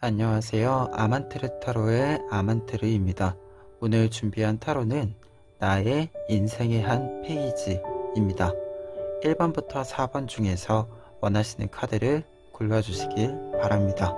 안녕하세요. 아만트르 타로의 아만트르입니다. 오늘 준비한 타로는 나의 인생의 한 페이지입니다. 1번부터 4번 중에서 원하시는 카드를 골라주시길 바랍니다.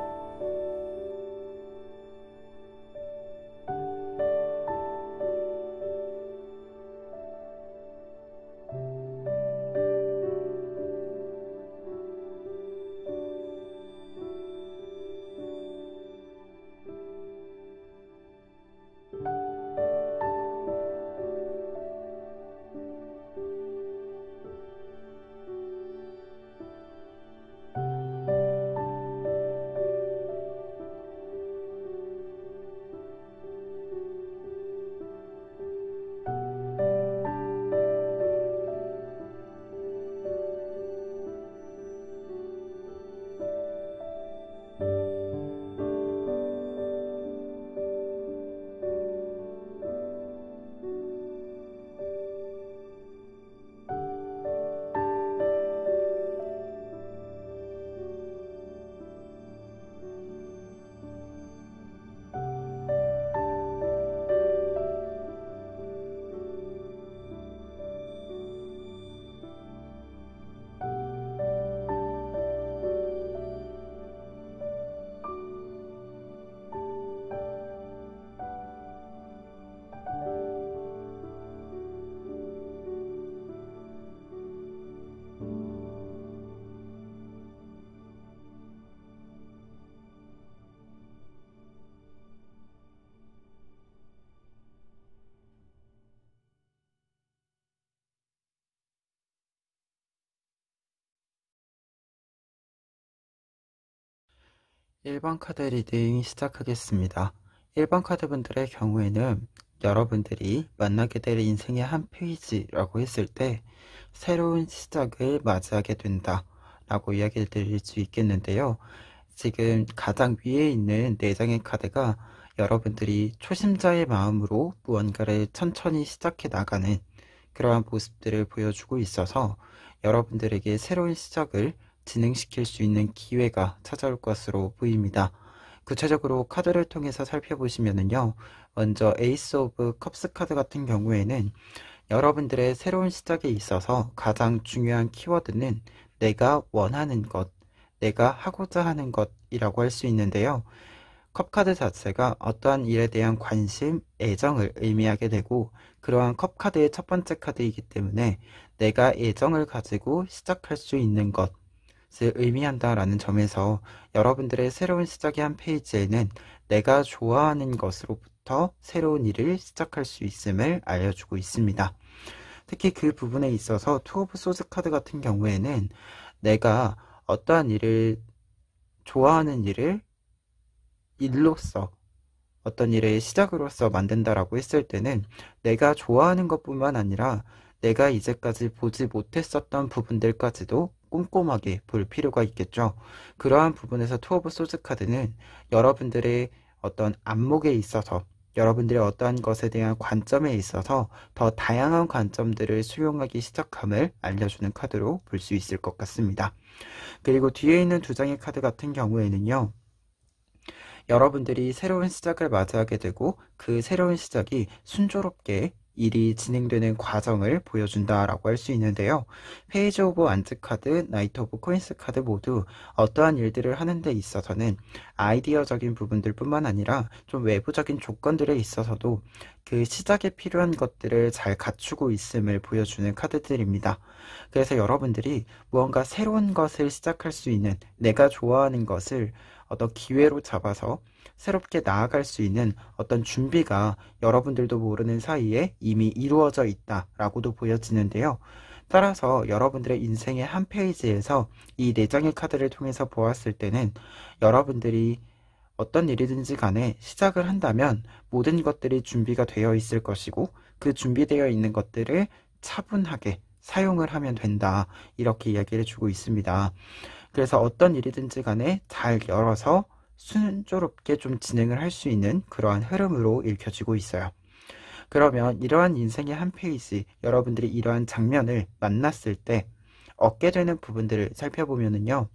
1번 카드 리딩 시작하겠습니다. 1번 카드 분들의 경우에는 여러분들이 만나게 될 인생의 한 페이지라고 했을 때 새로운 시작을 맞이하게 된다 라고 이야기를 드릴 수 있겠는데요. 지금 가장 위에 있는 4장의 카드가 여러분들이 초심자의 마음으로 무언가를 천천히 시작해 나가는 그러한 모습들을 보여주고 있어서 여러분들에게 새로운 시작을 진행시킬 수 있는 기회가 찾아올 것으로 보입니다. 구체적으로 카드를 통해서 살펴보시면요. 먼저 에이스 오브 컵스 카드 같은 경우에는 여러분들의 새로운 시작에 있어서 가장 중요한 키워드는 내가 원하는 것, 내가 하고자 하는 것이라고 할 수 있는데요. 컵카드 자체가 어떠한 일에 대한 관심, 애정을 의미하게 되고 그러한 컵카드의 첫 번째 카드이기 때문에 내가 애정을 가지고 시작할 수 있는 것을 의미한다라는 점에서 여러분들의 새로운 시작의 한 페이지에는 내가 좋아하는 것으로부터 새로운 일을 시작할 수 있음을 알려주고 있습니다. 특히 그 부분에 있어서 투 오브 소드 카드 같은 경우에는 내가 어떠한 일을 좋아하는 일을 일로서 어떤 일의 시작으로서 만든다라고 했을 때는 내가 좋아하는 것뿐만 아니라 내가 이제까지 보지 못했었던 부분들까지도 꼼꼼하게 볼 필요가 있겠죠. 그러한 부분에서 투 오브 소즈 카드는 여러분들의 어떤 안목에 있어서 여러분들의 어떠한 것에 대한 관점에 있어서 더 다양한 관점들을 수용하기 시작함을 알려주는 카드로 볼 수 있을 것 같습니다. 그리고 뒤에 있는 2장의 카드 같은 경우에는요. 여러분들이 새로운 시작을 맞이하게 되고 그 새로운 시작이 순조롭게 일이 진행되는 과정을 보여준다라고 할 수 있는데요. 페이지 오브 완즈 카드, 나이트 오브 코인스 카드 모두 어떠한 일들을 하는 데 있어서는 아이디어적인 부분들 뿐만 아니라 좀 외부적인 조건들에 있어서도 그 시작에 필요한 것들을 잘 갖추고 있음을 보여주는 카드들입니다. 그래서 여러분들이 무언가 새로운 것을 시작할 수 있는 내가 좋아하는 것을 어떤 기회로 잡아서 새롭게 나아갈 수 있는 어떤 준비가 여러분들도 모르는 사이에 이미 이루어져 있다라고도 보여지는데요. 따라서 여러분들의 인생의 한 페이지에서 이 4장의 카드를 통해서 보았을 때는 여러분들이 어떤 일이든지 간에 시작을 한다면 모든 것들이 준비가 되어 있을 것이고 그 준비되어 있는 것들을 차분하게 사용을 하면 된다. 이렇게 이야기를 해주고 있습니다. 그래서 어떤 일이든지 간에 잘 열어서 순조롭게 좀 진행을 할 수 있는 그러한 흐름으로 읽혀지고 있어요. 그러면 이러한 인생의 한 페이지, 여러분들이 이러한 장면을 만났을 때 얻게 되는 부분들을 살펴보면은요.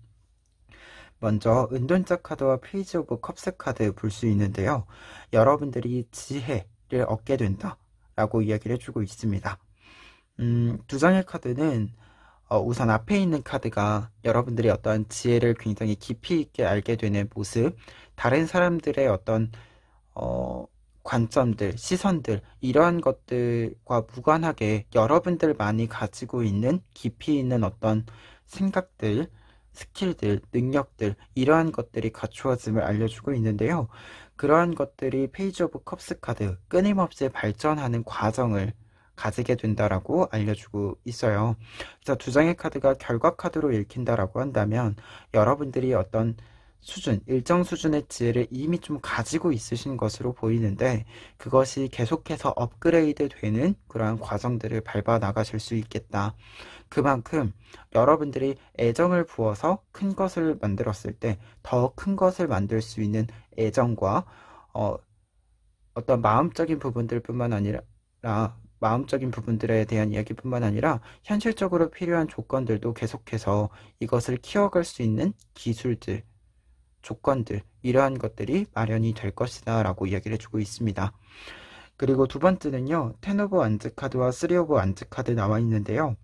먼저 은둔자 카드와 페이지 오브 컵스 카드 볼 수 있는데요. 여러분들이 지혜를 얻게 된다 라고 이야기를 해주고 있습니다. 두 장의 카드는 우선 앞에 있는 카드가 여러분들이 어떤 지혜를 굉장히 깊이 있게 알게 되는 모습, 다른 사람들의 어떤 관점들, 시선들, 이러한 것들과 무관하게 여러분들만이 가지고 있는 깊이 있는 어떤 생각들, 스킬들, 능력들, 이러한 것들이 갖추어짐을 알려주고 있는데요. 그러한 것들이 페이지 오브 컵스 카드, 끊임없이 발전하는 과정을 가지게 된다라고 알려주고 있어요. 그래서 두 장의 카드가 결과 카드로 읽힌다라고 한다면 여러분들이 어떤 수준, 일정 수준의 지혜를 이미 좀 가지고 있으신 것으로 보이는데 그것이 계속해서 업그레이드 되는 그러한 과정들을 밟아 나가실 수 있겠다. 그만큼 여러분들이 애정을 부어서 큰 것을 만들었을 때 더 큰 것을 만들 수 있는 애정과 어떤 마음적인 부분들뿐만 아니라 마음적인 부분들에 대한 이야기뿐만 아니라 현실적으로 필요한 조건들도 계속해서 이것을 키워갈 수 있는 기술들, 조건들, 이러한 것들이 마련이 될 것이다 라고 이야기를 해주고 있습니다. 그리고 두 번째는요, 텐 오브 완즈 카드와 쓰리 오브 완즈 카드 나와 있는데요.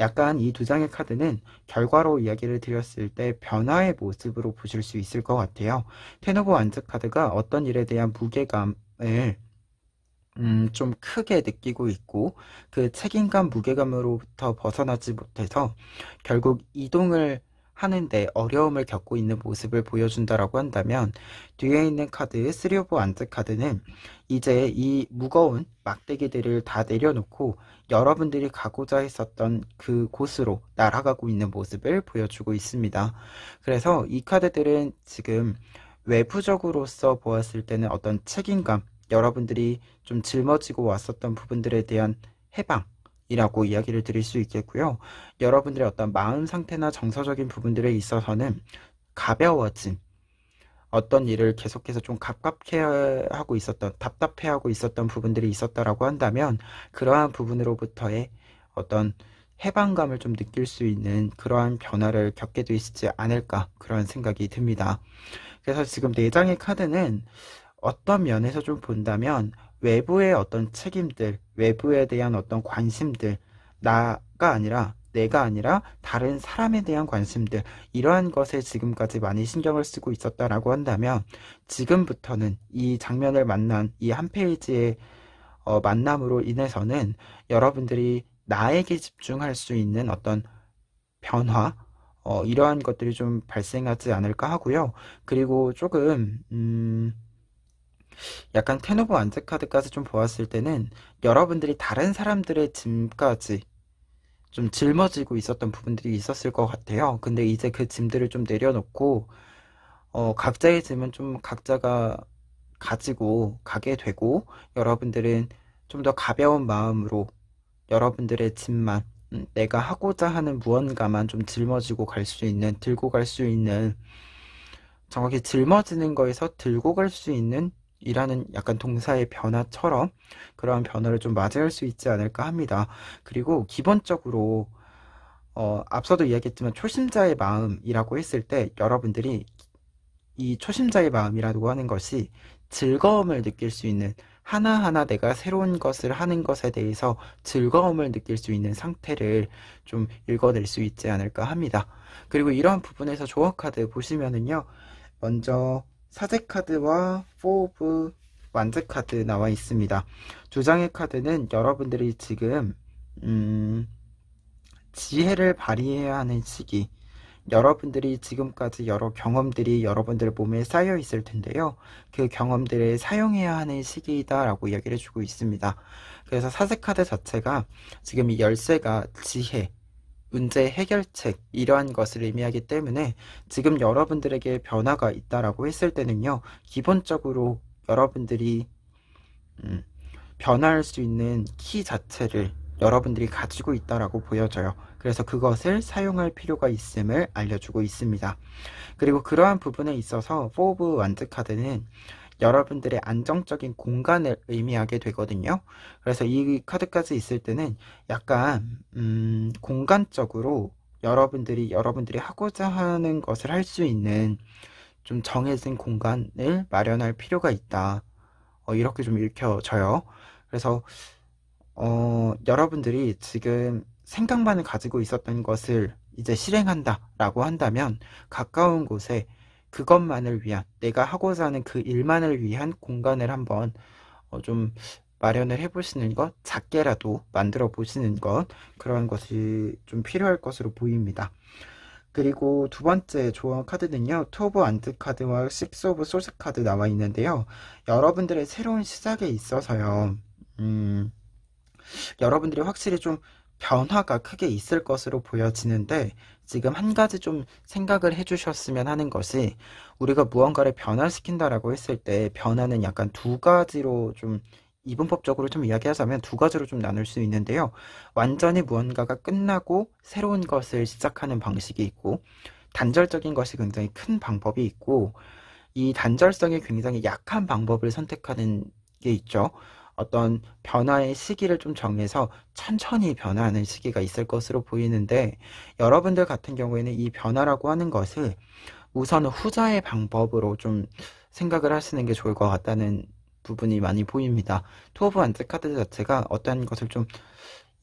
약간 이 두 장의 카드는 결과로 이야기를 드렸을 때 변화의 모습으로 보실 수 있을 것 같아요. 텐 오브 완즈 카드가 어떤 일에 대한 무게감을 좀 크게 느끼고 있고 그 책임감, 무게감으로부터 벗어나지 못해서 결국 이동을 하는데 어려움을 겪고 있는 모습을 보여준다라고 한다면 뒤에 있는 카드 쓰리 오브 완즈 카드는 이제 이 무거운 막대기들을 다 내려놓고 여러분들이 가고자 했었던 그 곳으로 날아가고 있는 모습을 보여주고 있습니다. 그래서 이 카드들은 지금 외부적으로서 보았을 때는 어떤 책임감, 여러분들이 좀 짊어지고 왔었던 부분들에 대한 해방이라고 이야기를 드릴 수 있겠고요. 여러분들의 어떤 마음 상태나 정서적인 부분들에 있어서는 가벼워짐, 어떤 일을 계속해서 좀 갑갑해하고 있었던, 답답해하고 있었던 부분들이 있었다라고 한다면 그러한 부분으로부터의 어떤 해방감을 좀 느낄 수 있는 그러한 변화를 겪게 되시지 않을까 그런 생각이 듭니다. 그래서 지금 네 장의 카드는 어떤 면에서 좀 본다면 외부의 어떤 책임들, 외부에 대한 어떤 관심들, 나가 아니라 내가 아니라 다른 사람에 대한 관심들, 이러한 것에 지금까지 많이 신경을 쓰고 있었다라고 한다면 지금부터는 이 장면을 만난 이 한 페이지의 만남으로 인해서는 여러분들이 나에게 집중할 수 있는 어떤 변화, 이러한 것들이 좀 발생하지 않을까 하고요. 그리고 조금 약간 텐 오브 완즈 카드까지 좀 보았을 때는 여러분들이 다른 사람들의 짐까지 좀 짊어지고 있었던 부분들이 있었을 것 같아요. 근데 이제 그 짐들을 좀 내려놓고 각자의 짐은 좀 각자가 가지고 가게 되고 여러분들은 좀 더 가벼운 마음으로 여러분들의 짐만 내가 하고자 하는 무언가만 좀 짊어지고 갈 수 있는, 들고 갈 수 있는, 정확히 짊어지는 거에서 들고 갈 수 있는 이라는 약간 동사의 변화처럼 그러한 변화를 좀 맞이할 수 있지 않을까 합니다. 그리고 기본적으로 앞서도 이야기했지만 초심자의 마음이라고 했을 때 여러분들이 이 초심자의 마음이라고 하는 것이 즐거움을 느낄 수 있는, 하나하나 내가 새로운 것을 하는 것에 대해서 즐거움을 느낄 수 있는 상태를 좀 읽어낼 수 있지 않을까 합니다. 그리고 이러한 부분에서 조어 카드 보시면은요, 먼저 사제 카드와 포 오브 완즈 카드 나와 있습니다. 두 장의 카드는 여러분들이 지금 지혜를 발휘해야 하는 시기, 여러분들이 지금까지 여러 경험들이 여러분들 몸에 쌓여 있을 텐데요. 그 경험들을 사용해야 하는 시기이다라고 이야기를 해주고 있습니다. 그래서 사제 카드 자체가 지금 이 열쇠가 지혜, 문제 해결책, 이러한 것을 의미하기 때문에 지금 여러분들에게 변화가 있다라고 했을 때는요, 기본적으로 여러분들이 변화할 수 있는 키 자체를 여러분들이 가지고 있다라고 보여져요. 그래서 그것을 사용할 필요가 있음을 알려주고 있습니다. 그리고 그러한 부분에 있어서 포 오브 완즈 카드는 여러분들의 안정적인 공간을 의미하게 되거든요. 그래서 이 카드까지 있을 때는 약간 공간적으로 여러분들이 하고자 하는 것을 할 수 있는 좀 정해진 공간을 마련할 필요가 있다. 이렇게 좀 읽혀져요. 그래서 여러분들이 지금 생각만을 가지고 있었던 것을 이제 실행한다라고 한다면 가까운 곳에 그것만을 위한, 내가 하고자 하는 그 일만을 위한 공간을 한번 좀 마련을 해보시는 것, 작게라도 만들어 보시는 것, 그런 것이 좀 필요할 것으로 보입니다. 그리고 두 번째 조언 카드는요, 투 오브 안드 카드와 식스 오브 소스 카드 나와 있는데요. 여러분들의 새로운 시작에 있어서요, 여러분들이 확실히 좀 변화가 크게 있을 것으로 보여지는데, 지금 한 가지 좀 생각을 해주셨으면 하는 것이, 우리가 무언가를 변화시킨다라고 했을 때 변화는 약간 두 가지로 좀, 이분법적으로 좀 이야기하자면 두 가지로 좀 나눌 수 있는데요. 완전히 무언가가 끝나고 새로운 것을 시작하는 방식이 있고, 단절적인 것이 굉장히 큰 방법이 있고, 이 단절성이 굉장히 약한 방법을 선택하는 게 있죠. 어떤 변화의 시기를 좀 정해서 천천히 변화하는 시기가 있을 것으로 보이는데, 여러분들 같은 경우에는 이 변화라고 하는 것을 우선 후자의 방법으로 좀 생각을 하시는 게 좋을 것 같다는 부분이 많이 보입니다. 투 오브 원스 카드 자체가 어떤 것을 좀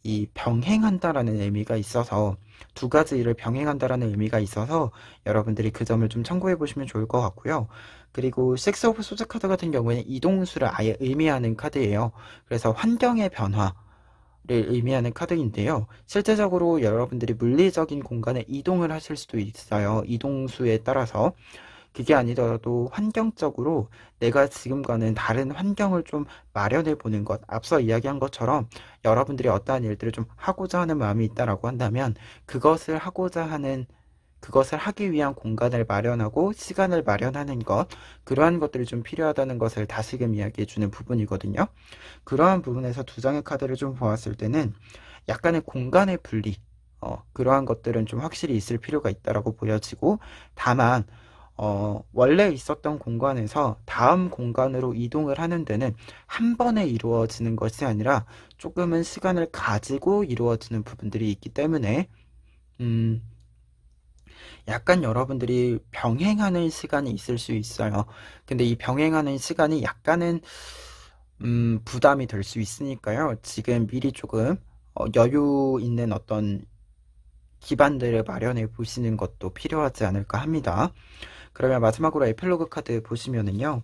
이 병행한다라는 의미가 있어서, 두 가지 일을 병행한다라는 의미가 있어서 여러분들이 그 점을 좀 참고해 보시면 좋을 것 같고요. 그리고 식스 오브 소드 카드 같은 경우에는 이동수를 아예 의미하는 카드예요. 그래서 환경의 변화를 의미하는 카드인데요. 실제적으로 여러분들이 물리적인 공간에 이동을 하실 수도 있어요. 이동수에 따라서. 그게 아니더라도 환경적으로 내가 지금과는 다른 환경을 좀 마련해 보는 것, 앞서 이야기한 것처럼 여러분들이 어떠한 일들을 좀 하고자 하는 마음이 있다라고 한다면 그것을 하기 위한 공간을 마련하고 시간을 마련하는 것, 그러한 것들이 좀 필요하다는 것을 다시금 이야기해 주는 부분이거든요. 그러한 부분에서 두 장의 카드를 좀 보았을 때는 약간의 공간의 분리, 그러한 것들은 좀 확실히 있을 필요가 있다라고 보여지고, 다만 원래 있었던 공간에서 다음 공간으로 이동을 하는 데는 한 번에 이루어지는 것이 아니라 조금은 시간을 가지고 이루어지는 부분들이 있기 때문에, 음, 약간 여러분들이 병행하는 시간이 있을 수 있어요. 근데 이 병행하는 시간이 약간은, 부담이 될 수 있으니까요. 지금 미리 조금, 여유 있는 어떤 기반들을 마련해 보시는 것도 필요하지 않을까 합니다. 그러면 마지막으로 에필로그 카드 보시면은요,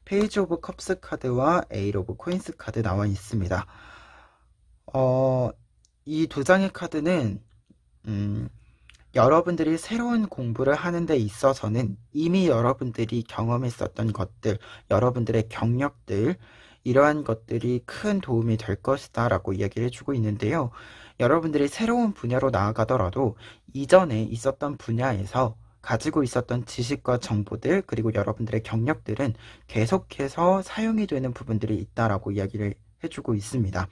페이지 오브 컵스 카드와 에이 오브 코인스 카드 나와 있습니다. 이 두 장의 카드는 여러분들이 새로운 공부를 하는 데 있어서는 이미 여러분들이 경험했었던 것들, 여러분들의 경력들, 이러한 것들이 큰 도움이 될 것이다 라고 이야기를 해주고 있는데요. 여러분들이 새로운 분야로 나아가더라도 이전에 있었던 분야에서 가지고 있었던 지식과 정보들, 그리고 여러분들의 경력들은 계속해서 사용이 되는 부분들이 있다라고 이야기를 해주고 있습니다.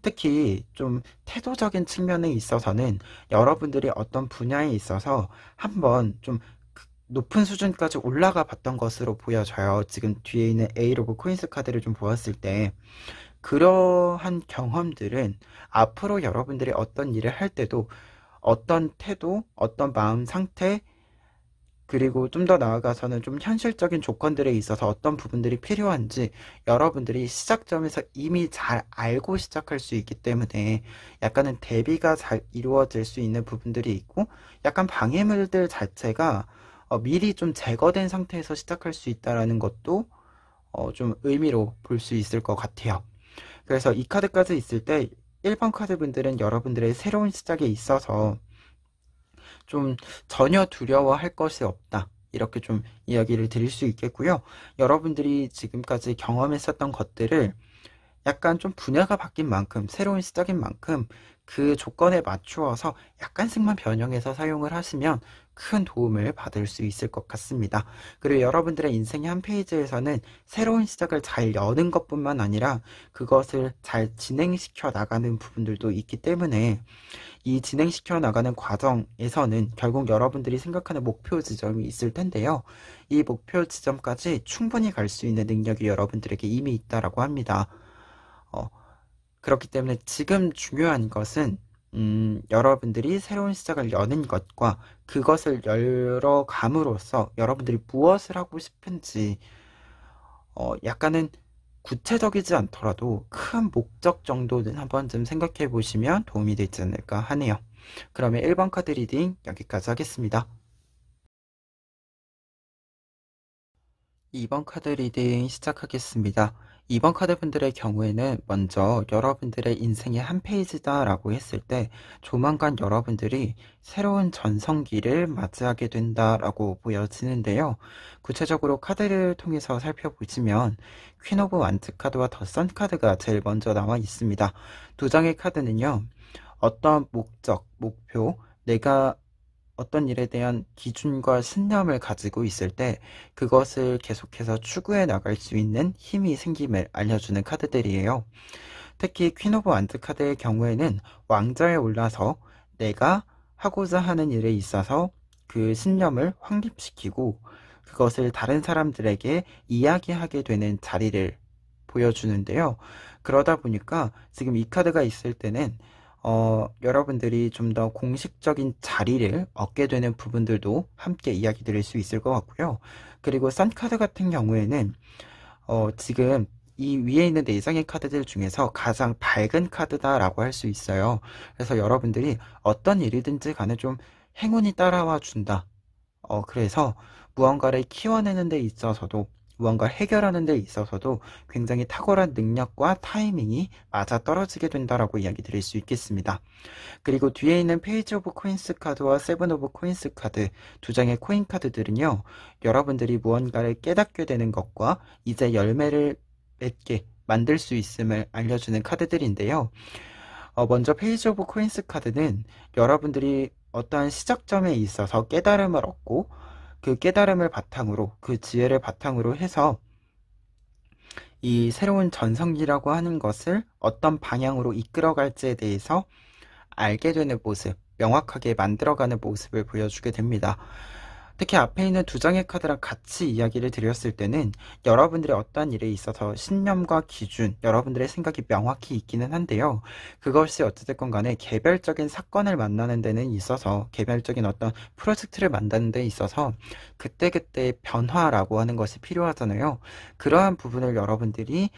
특히 좀 태도적인 측면에 있어서는 여러분들이 어떤 분야에 있어서 한번 좀 높은 수준까지 올라가 봤던 것으로 보여져요. 지금 뒤에 있는 에이 오브 코인스 카드를 좀 보았을 때, 그러한 경험들은 앞으로 여러분들이 어떤 일을 할 때도 어떤 태도, 어떤 마음 상태, 그리고 좀 더 나아가서는 좀 현실적인 조건들에 있어서 어떤 부분들이 필요한지 여러분들이 시작점에서 이미 잘 알고 시작할 수 있기 때문에 약간은 대비가 잘 이루어질 수 있는 부분들이 있고, 약간 방해물들 자체가 미리 좀 제거된 상태에서 시작할 수 있다는 것도 좀 의미로 볼 수 있을 것 같아요. 그래서 이 카드까지 있을 때 1번 카드 분들은 여러분들의 새로운 시작에 있어서 좀 전혀 두려워할 것이 없다, 이렇게 좀 이야기를 드릴 수 있겠고요. 여러분들이 지금까지 경험했었던 것들을 약간 좀 분야가 바뀐 만큼, 새로운 시작인 만큼 그 조건에 맞추어서 약간씩만 변형해서 사용을 하시면 큰 도움을 받을 수 있을 것 같습니다. 그리고 여러분들의 인생의 한 페이지에서는 새로운 시작을 잘 여는 것뿐만 아니라 그것을 잘 진행시켜 나가는 부분들도 있기 때문에, 이 진행시켜 나가는 과정에서는 결국 여러분들이 생각하는 목표 지점이 있을 텐데요. 이 목표 지점까지 충분히 갈 수 있는 능력이 여러분들에게 이미 있다라고 합니다. 그렇기 때문에 지금 중요한 것은 여러분들이 새로운 시작을 여는 것과 그것을 열어감으로써 여러분들이 무엇을 하고 싶은지 약간은 구체적이지 않더라도 큰 목적 정도는 한 번쯤 생각해 보시면 도움이 되지 않을까 하네요. 그러면 1번 카드 리딩 여기까지 하겠습니다. 2번 카드 리딩 시작하겠습니다. 2번 카드 분들의 경우에는 먼저 여러분들의 인생의 한 페이지다 라고 했을 때 조만간 여러분들이 새로운 전성기를 맞이하게 된다라고 보여지는데요. 구체적으로 카드를 통해서 살펴보시면 퀸 오브 완즈 카드와 더 선 카드가 제일 먼저 나와 있습니다. 두 장의 카드는요. 어떤 목적, 목표, 내가 어떤 일에 대한 기준과 신념을 가지고 있을 때 그것을 계속해서 추구해 나갈 수 있는 힘이 생김을 알려주는 카드들이에요. 특히 퀸 오브 완드 카드의 경우에는 왕좌에 올라서 내가 하고자 하는 일에 있어서 그 신념을 확립시키고 그것을 다른 사람들에게 이야기하게 되는 자리를 보여주는데요. 그러다 보니까 지금 이 카드가 있을 때는 여러분들이 좀 더 공식적인 자리를 얻게 되는 부분들도 함께 이야기 드릴 수 있을 것 같고요. 그리고 선 카드 같은 경우에는 지금 이 위에 있는 4장의 카드들 중에서 가장 밝은 카드다라고 할 수 있어요. 그래서 여러분들이 어떤 일이든지 간에 좀 행운이 따라와 준다. 그래서 무언가를 키워내는 데 있어서도 무언가 해결하는 데 있어서도 굉장히 탁월한 능력과 타이밍이 맞아 떨어지게 된다라고 이야기 드릴 수 있겠습니다. 그리고 뒤에 있는 페이지 오브 코인스 카드와 세븐 오브 코인스 카드 두 장의 코인 카드들은요. 여러분들이 무언가를 깨닫게 되는 것과 이제 열매를 맺게 만들 수 있음을 알려주는 카드들인데요. 먼저 페이지 오브 코인스 카드는 여러분들이 어떠한 시작점에 있어서 깨달음을 얻고 그 깨달음을 바탕으로 그 지혜를 바탕으로 해서 이 새로운 전성기라고 하는 것을 어떤 방향으로 이끌어갈지에 대해서 알게 되는 모습, 명확하게 만들어가는 모습을 보여주게 됩니다. 특히 앞에 있는 두 장의 카드랑 같이 이야기를 드렸을 때는 여러분들의 어떠한 일에 있어서 신념과 기준, 여러분들의 생각이 명확히 있기는 한데요. 그것이 어찌됐건 간에 개별적인 사건을 만나는 데는 있어서 개별적인 어떤 프로젝트를 만드는 데 있어서 그때그때 변화라고 하는 것이 필요하잖아요. 그러한 부분을 여러분들이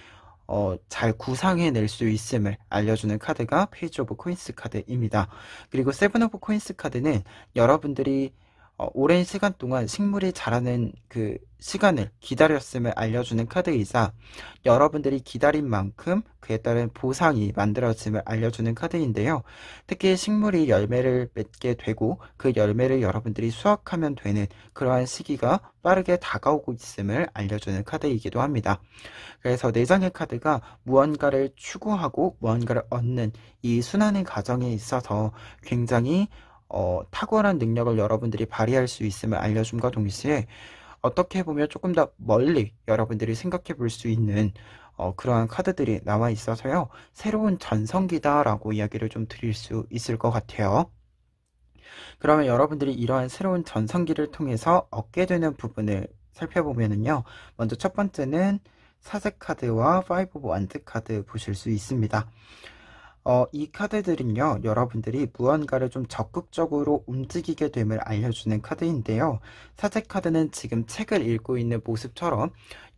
잘 구상해낼 수 있음을 알려주는 카드가 페이지 오브 코인스 카드입니다. 그리고 세븐 오브 코인스 카드는 여러분들이 오랜 시간 동안 식물이 자라는 그 시간을 기다렸음을 알려주는 카드이자 여러분들이 기다린 만큼 그에 따른 보상이 만들어짐을 알려주는 카드인데요. 특히 식물이 열매를 맺게 되고 그 열매를 여러분들이 수확하면 되는 그러한 시기가 빠르게 다가오고 있음을 알려주는 카드이기도 합니다. 그래서 4장의 카드가 무언가를 추구하고 무언가를 얻는 이 순환의 과정에 있어서 굉장히 탁월한 능력을 여러분들이 발휘할 수 있음을 알려줌과 동시에 어떻게 보면 조금 더 멀리 여러분들이 생각해 볼 수 있는 그러한 카드들이 나와 있어서요. 새로운 전성기다라고 이야기를 좀 드릴 수 있을 것 같아요. 그러면 여러분들이 이러한 새로운 전성기를 통해서 얻게 되는 부분을 살펴보면은요. 먼저 첫 번째는 사제 카드와 파이브 오브 완드 카드 보실 수 있습니다. 이 카드들은요, 여러분들이 무언가를 좀 적극적으로 움직이게 됨을 알려주는 카드인데요. 사제 카드는 지금 책을 읽고 있는 모습처럼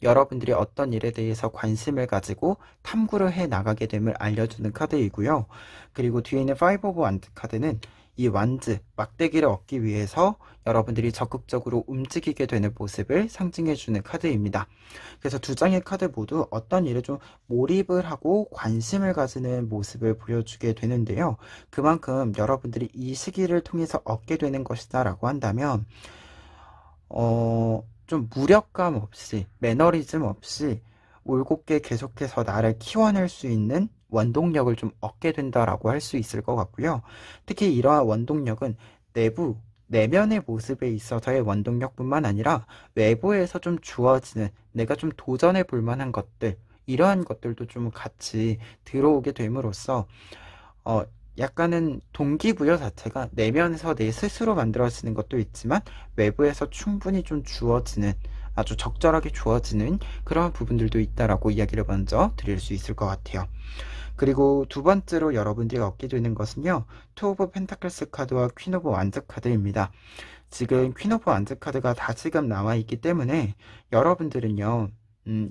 여러분들이 어떤 일에 대해서 관심을 가지고 탐구를 해 나가게 됨을 알려주는 카드이고요. 그리고 뒤에 있는 파이브 오브 완드 카드는 이 완즈, 막대기를 얻기 위해서 여러분들이 적극적으로 움직이게 되는 모습을 상징해주는 카드입니다. 그래서 두 장의 카드 모두 어떤 일에 좀 몰입을 하고 관심을 가지는 모습을 보여주게 되는데요. 그만큼 여러분들이 이 시기를 통해서 얻게 되는 것이다 라고 한다면 좀 무력감 없이 매너리즘 없이 올곧게 계속해서 나를 키워낼 수 있는 원동력을 좀 얻게 된다라고 할 수 있을 것 같고요. 특히 이러한 원동력은 내면의 모습에 있어서의 원동력뿐만 아니라 외부에서 좀 주어지는 내가 좀 도전해 볼 만한 것들, 이러한 것들도 좀 같이 들어오게 됨으로써 약간은 동기부여 자체가 내면에서 내 스스로 만들어지는 것도 있지만 외부에서 충분히 좀 주어지는 아주 적절하게 주어지는 그런 부분들도 있다라고 이야기를 먼저 드릴 수 있을 것 같아요. 그리고 두 번째로 여러분들이 얻게 되는 것은요, 투 오브 펜타클스 카드와 퀸 오브 완즈 카드입니다. 지금 퀸 오브 완즈 카드가 다시금 나와 있기 때문에 여러분들은요,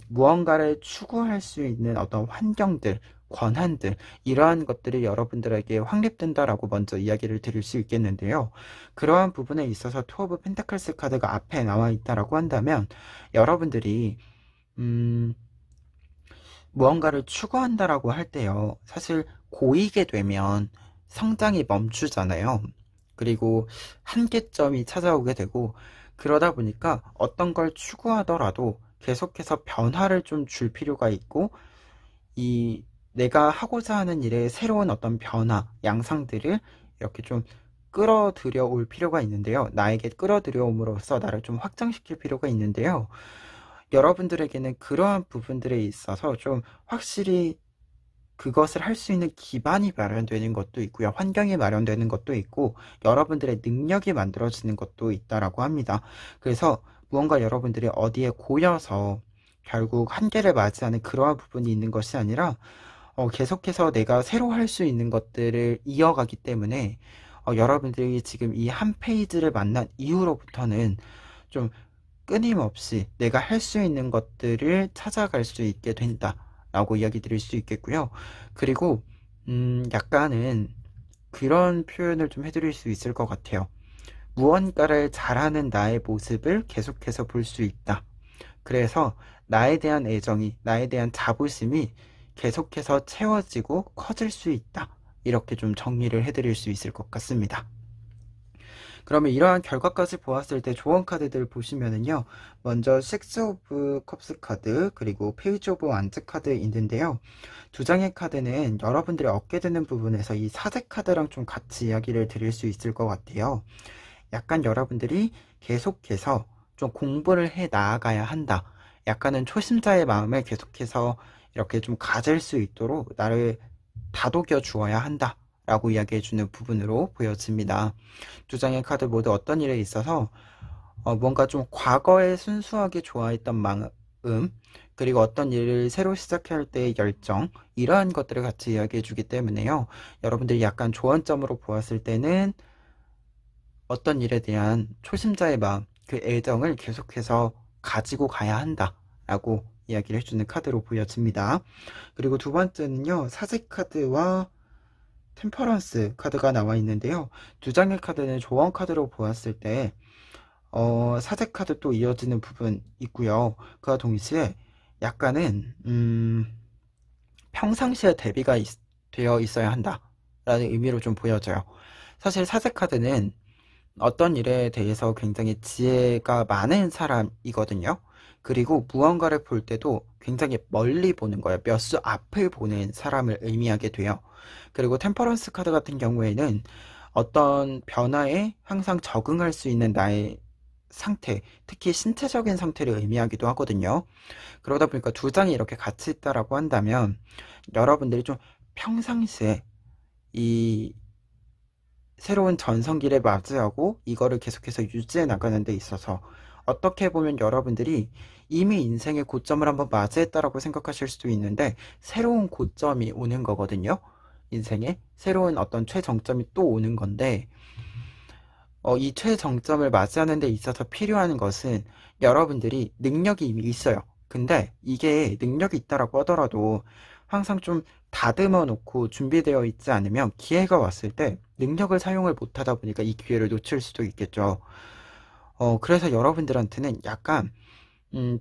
무언가를 추구할 수 있는 어떤 환경들, 권한들, 이러한 것들이 여러분들에게 확립된다라고 먼저 이야기를 드릴 수 있겠는데요. 그러한 부분에 있어서 투 오브 펜타클스 카드가 앞에 나와 있다라고 한다면 여러분들이 무언가를 추구한다라고 할 때요, 사실 고이게 되면 성장이 멈추잖아요. 그리고 한계점이 찾아오게 되고, 그러다 보니까 어떤 걸 추구하더라도 계속해서 변화를 좀 줄 필요가 있고, 이 내가 하고자 하는 일에 새로운 어떤 변화, 양상들을 이렇게 좀 끌어들여 올 필요가 있는데요. 나에게 끌어들여 옴으로써 나를 좀 확장시킬 필요가 있는데요. 여러분들에게는 그러한 부분들에 있어서 좀 확실히 그것을 할 수 있는 기반이 마련되는 것도 있고요. 환경이 마련되는 것도 있고, 여러분들의 능력이 만들어지는 것도 있다라고 합니다. 그래서 무언가 여러분들이 어디에 고여서 결국 한계를 맞이하는 그러한 부분이 있는 것이 아니라, 계속해서 내가 새로 할 수 있는 것들을 이어가기 때문에, 여러분들이 지금 이 한 페이지를 만난 이후로부터는 좀 끊임없이 내가 할 수 있는 것들을 찾아갈 수 있게 된다라고 이야기 드릴 수 있겠고요. 그리고 약간은 그런 표현을 좀 해드릴 수 있을 것 같아요. 무언가를 잘하는 나의 모습을 계속해서 볼 수 있다. 그래서 나에 대한 애정이, 나에 대한 자부심이 계속해서 채워지고 커질 수 있다. 이렇게 좀 정리를 해드릴 수 있을 것 같습니다. 그러면 이러한 결과까지 보았을 때 조언 카드들 보시면은요, 먼저 식스 오브 컵스 카드, 그리고 페이지 오브 완즈 카드 있는데요. 두 장의 카드는 여러분들이 얻게 되는 부분에서 이 사제 카드랑 좀 같이 이야기를 드릴 수 있을 것 같아요. 약간 여러분들이 계속해서 좀 공부를 해 나아가야 한다. 약간은 초심자의 마음을 계속해서 이렇게 좀 가질 수 있도록 나를 다독여 주어야 한다. 라고 이야기해주는 부분으로 보여집니다. 두 장의 카드 모두 어떤 일에 있어서 뭔가 좀 과거에 순수하게 좋아했던 마음, 그리고 어떤 일을 새로 시작할 때의 열정, 이러한 것들을 같이 이야기해주기 때문에요. 여러분들이 약간 조언점으로 보았을 때는 어떤 일에 대한 초심자의 마음, 그 애정을 계속해서 가지고 가야 한다 라고 이야기를 해주는 카드로 보여집니다. 그리고 두 번째는요, 사제 카드와 템퍼런스 카드가 나와 있는데요. 두 장의 카드는 조언 카드로 보았을 때 사제 카드 또 이어지는 부분 있고요. 그와 동시에 약간은 평상시에 대비가 되어 있어야 한다 라는 의미로 좀 보여져요. 사실 사제 카드는 어떤 일에 대해서 굉장히 지혜가 많은 사람이거든요. 그리고 무언가를 볼 때도 굉장히 멀리 보는 거예요. 몇 수 앞을 보는 사람을 의미하게 돼요. 그리고 템퍼런스 카드 같은 경우에는 어떤 변화에 항상 적응할 수 있는 나의 상태, 특히 신체적인 상태를 의미하기도 하거든요. 그러다 보니까 두 장이 이렇게 같이 있다라고 한다면 여러분들이 좀 평상시에 이 새로운 전성기를 맞이하고 이거를 계속해서 유지해 나가는 데 있어서 어떻게 보면 여러분들이 이미 인생의 고점을 한번 맞이했다라고 생각하실 수도 있는데 새로운 고점이 오는 거거든요. 인생에 새로운 어떤 최정점이 또 오는 건데 이 최정점을 맞이하는 데 있어서 필요한 것은 여러분들이 능력이 이미 있어요. 근데 이게 능력이 있다라고 하더라도 항상 좀 다듬어 놓고 준비되어 있지 않으면 기회가 왔을 때 능력을 사용을 못하다 보니까 이 기회를 놓칠 수도 있겠죠. 그래서 여러분들한테는 약간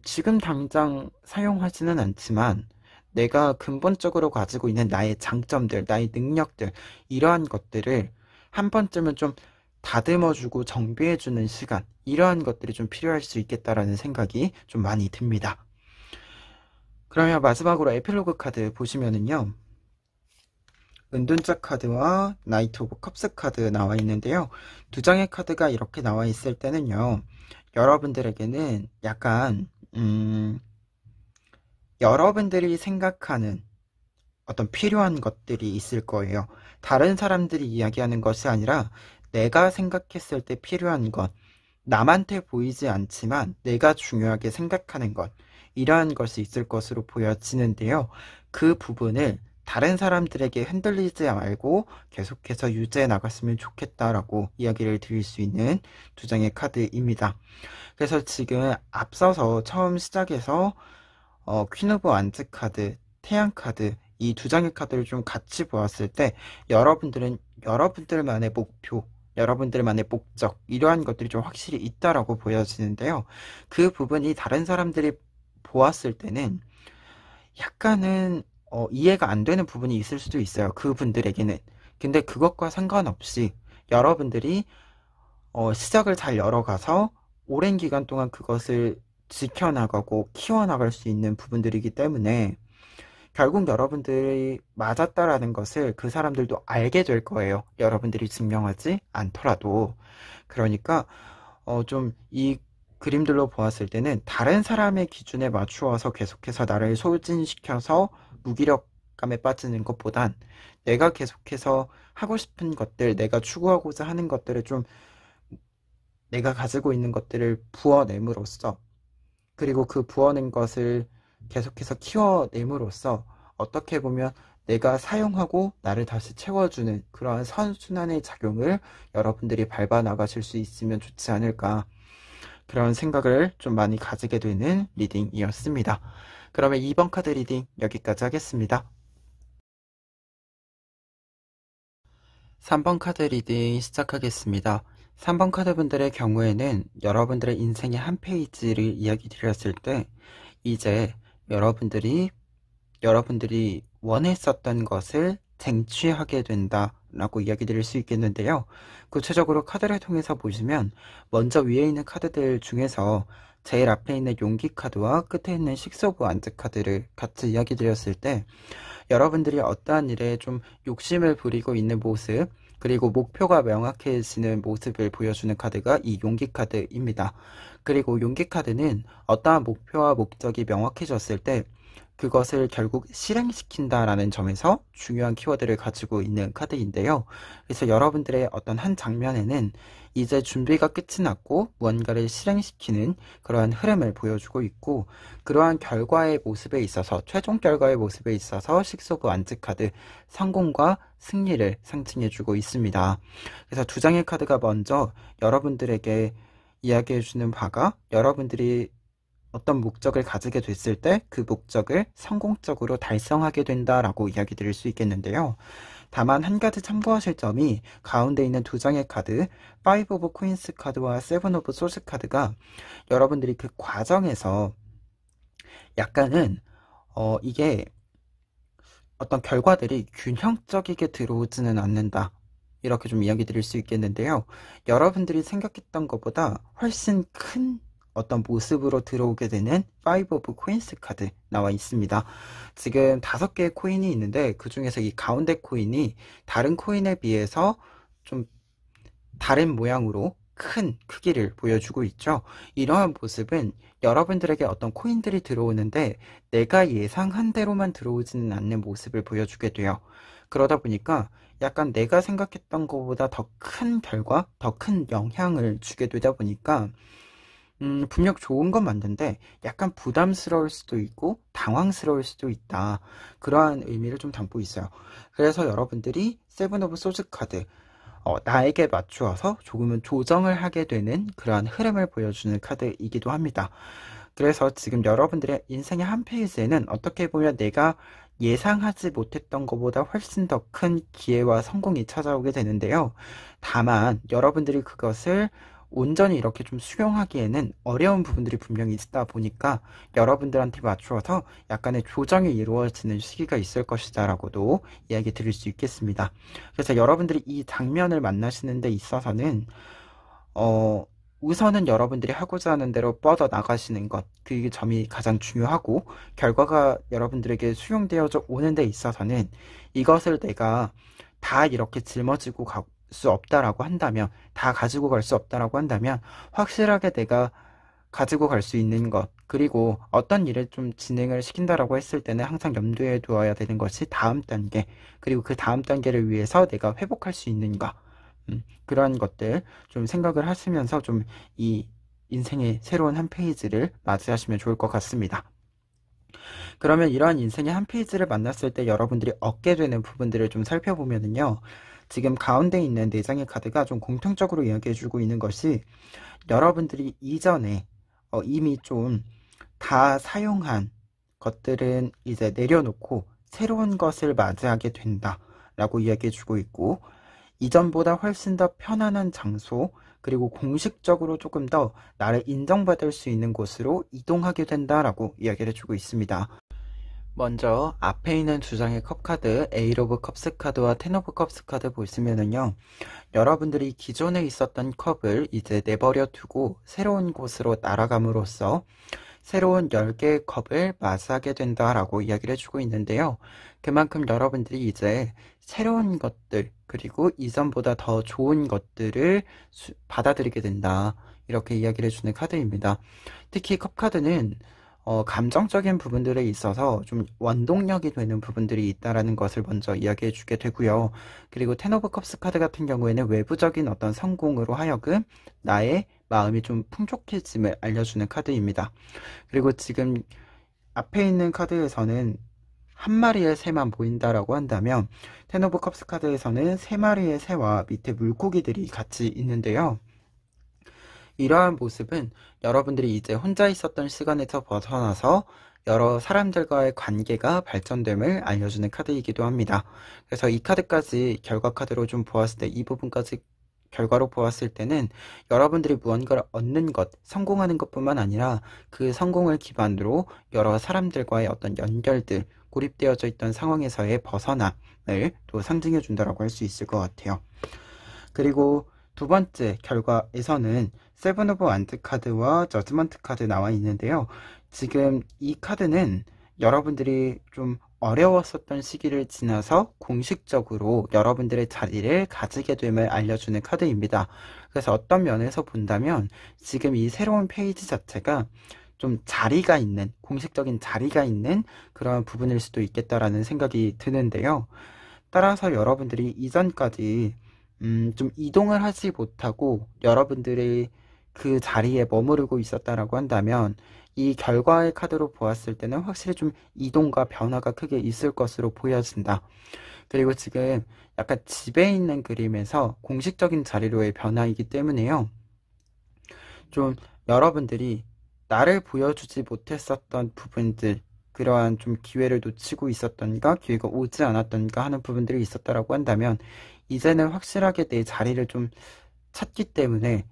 지금 당장 사용하지는 않지만 내가 근본적으로 가지고 있는 나의 장점들, 나의 능력들, 이러한 것들을 한 번쯤은 좀 다듬어주고 정비해주는 시간, 이러한 것들이 좀 필요할 수 있겠다라는 생각이 좀 많이 듭니다. 그러면 마지막으로 에필로그 카드 보시면은요, 은둔자 카드와 나이트 오브 컵스 카드 나와 있는데요. 두 장의 카드가 이렇게 나와 있을 때는요, 여러분들에게는 약간 여러분들이 생각하는 어떤 필요한 것들이 있을 거예요. 다른 사람들이 이야기하는 것이 아니라 내가 생각했을 때 필요한 것, 남한테 보이지 않지만 내가 중요하게 생각하는 것, 이러한 것이 있을 것으로 보여지는데요. 그 부분을 다른 사람들에게 흔들리지 말고 계속해서 유지해 나갔으면 좋겠다라고 이야기를 드릴 수 있는 두 장의 카드입니다. 그래서 지금 앞서서 처음 시작해서 퀸 오브 완즈 카드, 태양 카드 이 두 장의 카드를 좀 같이 보았을 때 여러분들은 여러분들만의 목표, 여러분들만의 목적 이러한 것들이 좀 확실히 있다라고 보여지는데요. 그 부분이 다른 사람들이 보았을 때는 약간은 이해가 안 되는 부분이 있을 수도 있어요. 그분들에게는. 근데 그것과 상관없이 여러분들이 시작을 잘 열어가서 오랜 기간 동안 그것을 지켜나가고 키워나갈 수 있는 부분들이기 때문에 결국 여러분들이 맞았다라는 것을 그 사람들도 알게 될 거예요. 여러분들이 증명하지 않더라도. 그러니까 좀 이 그림들로 보았을 때는 다른 사람의 기준에 맞추어서 계속해서 나를 소진시켜서 무기력감에 빠지는 것보단 내가 계속해서 하고 싶은 것들, 내가 추구하고자 하는 것들을 좀 내가 가지고 있는 것들을 부어냄으로써 그리고 그 부어낸 것을 계속해서 키워냄으로써 어떻게 보면 내가 사용하고 나를 다시 채워주는 그러한 선순환의 작용을 여러분들이 밟아 나가실 수 있으면 좋지 않을까 그런 생각을 좀 많이 가지게 되는 리딩이었습니다. 그러면 2번 카드 리딩 여기까지 하겠습니다. 3번 카드 리딩 시작하겠습니다. 3번 카드 분들의 경우에는 여러분들의 인생의 한 페이지를 이야기 드렸을 때 이제 여러분들이 원했었던 것을 쟁취하게 된다라고 이야기 드릴 수 있겠는데요. 구체적으로 카드를 통해서 보시면 먼저 위에 있는 카드들 중에서 제일 앞에 있는 용기 카드와 끝에 있는 식스 오브 완즈 카드를 같이 이야기 드렸을 때 여러분들이 어떠한 일에 좀 욕심을 부리고 있는 모습 그리고 목표가 명확해지는 모습을 보여주는 카드가 이 용기 카드입니다. 그리고 용기 카드는 어떠한 목표와 목적이 명확해졌을 때 그것을 결국 실행시킨다라는 점에서 중요한 키워드를 가지고 있는 카드인데요. 그래서 여러분들의 어떤 한 장면에는 이제 준비가 끝이 났고 무언가를 실행시키는 그러한 흐름을 보여주고 있고 그러한 결과의 모습에 있어서 최종 결과의 모습에 있어서 식스 오브 완즈 카드 성공과 승리를 상징해주고 있습니다. 그래서 두 장의 카드가 먼저 여러분들에게 이야기해주는 바가 여러분들이 어떤 목적을 가지게 됐을 때 그 목적을 성공적으로 달성하게 된다라고 이야기 드릴 수 있겠는데요. 다만 한 가지 참고하실 점이 가운데 있는 두 장의 카드, 5 오브 코인스 카드와 7 오브 소스 카드가 여러분들이 그 과정에서 약간은 이게 어떤 결과들이 균형적이게 들어오지는 않는다. 이렇게 좀 이야기 드릴 수 있겠는데요. 여러분들이 생각했던 것보다 훨씬 큰 어떤 모습으로 들어오게 되는 5 오브 코인스 카드 나와 있습니다. 지금 5개의 코인이 있는데 그 중에서 이 가운데 코인이 다른 코인에 비해서 좀 다른 모양으로 큰 크기를 보여주고 있죠. 이러한 모습은 여러분들에게 어떤 코인들이 들어오는데 내가 예상한 대로만 들어오지는 않는 모습을 보여주게 돼요. 그러다 보니까 약간 내가 생각했던 것보다 더 큰 결과, 더 큰 영향을 주게 되다 보니까 분명 좋은 건 맞는데 약간 부담스러울 수도 있고 당황스러울 수도 있다. 그러한 의미를 좀 담고 있어요. 그래서 여러분들이 세븐 오브 소즈 카드 나에게 맞추어서 조금은 조정을 하게 되는 그러한 흐름을 보여주는 카드이기도 합니다. 그래서 지금 여러분들의 인생의 한 페이지에는 어떻게 보면 내가 예상하지 못했던 것보다 훨씬 더 큰 기회와 성공이 찾아오게 되는데요. 다만 여러분들이 그것을 온전히 이렇게 좀 수용하기에는 어려운 부분들이 분명히 있다 보니까 여러분들한테 맞추어서 약간의 조정이 이루어지는 시기가 있을 것이다 라고도 이야기 드릴 수 있겠습니다. 그래서 여러분들이 이 장면을 만나시는 데 있어서는 우선은 여러분들이 하고자 하는 대로 뻗어 나가시는 것, 그 점이 가장 중요하고 결과가 여러분들에게 수용되어져 오는 데 있어서는 이것을 내가 다 이렇게 짊어지고 갈 수 없다라고 한다면, 다 가지고 갈 수 없다라고 한다면 확실하게 내가 가지고 갈 수 있는 것, 그리고 어떤 일을 좀 진행을 시킨다라고 했을 때는 항상 염두에 두어야 되는 것이 다음 단계, 그리고 그 다음 단계를 위해서 내가 회복할 수 있는가, 그러한 것들 좀 생각을 하시면서 좀 이 인생의 새로운 한 페이지를 맞이하시면 좋을 것 같습니다. 그러면 이러한 인생의 한 페이지를 만났을 때 여러분들이 얻게 되는 부분들을 좀 살펴보면은요. 지금 가운데 있는 4장의 카드가 좀 공통적으로 이야기해주고 있는 것이 여러분들이 이전에 이미 좀 다 사용한 것들은 이제 내려놓고 새로운 것을 맞이하게 된다 라고 이야기해주고 있고, 이전보다 훨씬 더 편안한 장소, 그리고 공식적으로 조금 더 나를 인정받을 수 있는 곳으로 이동하게 된다라고 이야기를 해주고 있습니다. 먼저 앞에 있는 2장의 컵카드, 에잇 오브 컵스 카드와 텐 오브 컵스 카드 보시면은요, 여러분들이 기존에 있었던 컵을 이제 내버려 두고 새로운 곳으로 날아감으로써 새로운 10개의 컵을 맞이하게 된다라고 이야기를 해주고 있는데요. 그만큼 여러분들이 이제 새로운 것들, 그리고 이전보다 더 좋은 것들을 받아들이게 된다, 이렇게 이야기를 해주는 카드입니다. 특히 컵카드는 감정적인 부분들에 있어서 좀 원동력이 되는 부분들이 있다라는 것을 먼저 이야기해 주게 되고요. 그리고 텐 오브 컵스 카드 같은 경우에는 외부적인 어떤 성공으로 하여금 나의 마음이 좀 풍족해짐을 알려주는 카드입니다. 그리고 지금 앞에 있는 카드에서는 한 마리의 새만 보인다라고 한다면, 텐 오브 컵스 카드에서는 3마리의 새와 밑에 물고기들이 같이 있는데요. 이러한 모습은 여러분들이 이제 혼자 있었던 시간에서 벗어나서 여러 사람들과의 관계가 발전됨을 알려주는 카드이기도 합니다. 그래서 이 카드까지 결과 카드로 좀 보았을 때, 이 부분까지 결과로 보았을 때는 여러분들이 무언가를 얻는 것, 성공하는 것뿐만 아니라 그 성공을 기반으로 여러 사람들과의 어떤 연결들, 고립되어져 있던 상황에서의 벗어남을 또 상징해 준다라고 할 수 있을 것 같아요. 그리고 두 번째 결과에서는 세븐 오브 완드 카드와 저지먼트 카드 나와 있는데요. 지금 이 카드는 여러분들이 좀 어려웠었던 시기를 지나서 공식적으로 여러분들의 자리를 가지게 됨을 알려주는 카드입니다. 그래서 어떤 면에서 본다면 지금 이 새로운 페이지 자체가 좀 자리가 있는, 공식적인 자리가 있는 그런 부분일 수도 있겠다라는 생각이 드는데요. 따라서 여러분들이 이전까지 좀 이동을 하지 못하고 여러분들이 그 자리에 머무르고 있었다라고 한다면, 이 결과의 카드로 보았을 때는 확실히 좀 이동과 변화가 크게 있을 것으로 보여진다. 그리고 지금 약간 집에 있는 그림에서 공식적인 자리로의 변화이기 때문에요. 좀 여러분들이 나를 보여주지 못했었던 부분들, 그러한 좀 기회를 놓치고 있었던가 기회가 오지 않았던가 하는 부분들이 있었다라고 한다면, 이제는 확실하게 내 자리를 좀 찾기 때문에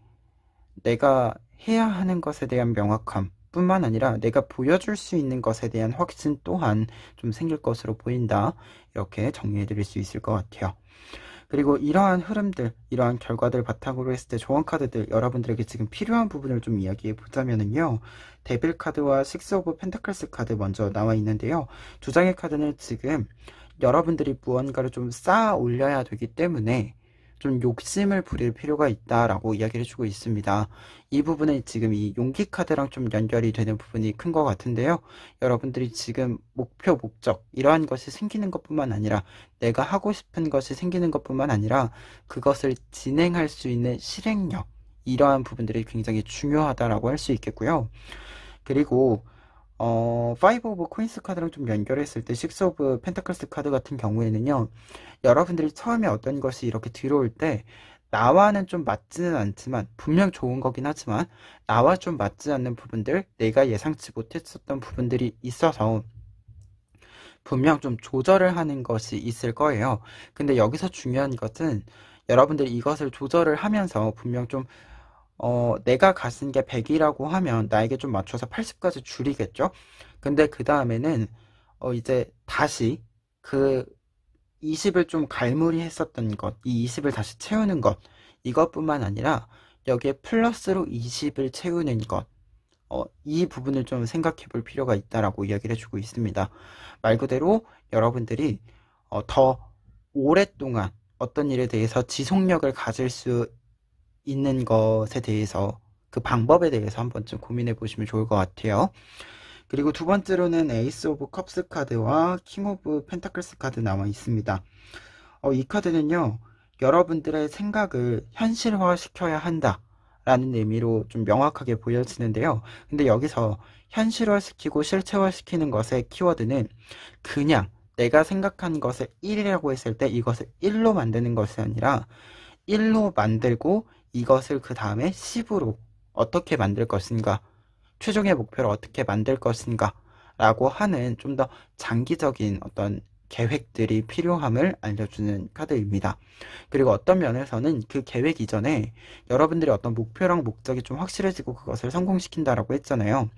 내가 해야 하는 것에 대한 명확함 뿐만 아니라 내가 보여줄 수 있는 것에 대한 확신 또한 좀 생길 것으로 보인다, 이렇게 정리해 드릴 수 있을 것 같아요. 그리고 이러한 흐름들, 이러한 결과들 바탕으로 했을 때 조언 카드들, 여러분들에게 지금 필요한 부분을 좀 이야기해 보자면은요, 데빌 카드와 식스 오브 펜타클스 카드 먼저 나와 있는데요. 2장의 카드는 지금 여러분들이 무언가를 좀 쌓아 올려야 되기 때문에 좀 욕심을 부릴 필요가 있다라고 이야기를 해주고 있습니다. 이 부분은 지금 이 용기 카드랑 좀 연결이 되는 부분이 큰 것 같은데요. 여러분들이 지금 목표, 목적, 이러한 것이 생기는 것뿐만 아니라 내가 하고 싶은 것이 생기는 것뿐만 아니라 그것을 진행할 수 있는 실행력, 이러한 부분들이 굉장히 중요하다라고 할 수 있겠고요. 그리고 5 오브 코인스 카드랑 좀 연결했을 때 6 오브 펜타클스 카드 같은 경우에는요, 여러분들이 처음에 어떤 것이 이렇게 들어올 때 나와는 좀 맞지는 않지만, 분명 좋은 거긴 하지만 나와 좀 맞지 않는 부분들, 내가 예상치 못했었던 부분들이 있어서 분명 좀 조절을 하는 것이 있을 거예요. 근데 여기서 중요한 것은 여러분들이 이것을 조절을 하면서 분명 좀 내가 가진 게 100이라고 하면 나에게 좀 맞춰서 80까지 줄이겠죠? 근데 그 다음에는 이제 다시 그 20을 좀 갈무리 했었던 것, 이 20을 다시 채우는 것, 이것뿐만 아니라 여기에 플러스로 20을 채우는 것, 이 부분을 좀 생각해 볼 필요가 있다라고 이야기를 해주고 있습니다. 말 그대로 여러분들이 더 오랫동안 어떤 일에 대해서 지속력을 가질 수 있는 것에 대해서, 그 방법에 대해서 한 번쯤 고민해 보시면 좋을 것 같아요. 그리고 두 번째로는 에이스 오브 컵스 카드와 킹 오브 펜타클스 카드 나와 있습니다. 이 카드는요, 여러분들의 생각을 현실화 시켜야 한다 라는 의미로 좀 명확하게 보여지는데요. 근데 여기서 현실화시키고 실체화시키는 것의 키워드는 그냥 내가 생각한 것을 1이라고 했을 때 이것을 1로 만드는 것이 아니라 1로 만들고 이것을 그 다음에 10으로 어떻게 만들 것인가, 최종의 목표를 어떻게 만들 것인가 라고 하는 좀 더 장기적인 어떤 계획들이 필요함을 알려주는 카드입니다. 그리고 어떤 면에서는 그 계획 이전에 여러분들이 어떤 목표랑 목적이 좀 확실해지고 그것을 성공시킨다라고 했잖아요.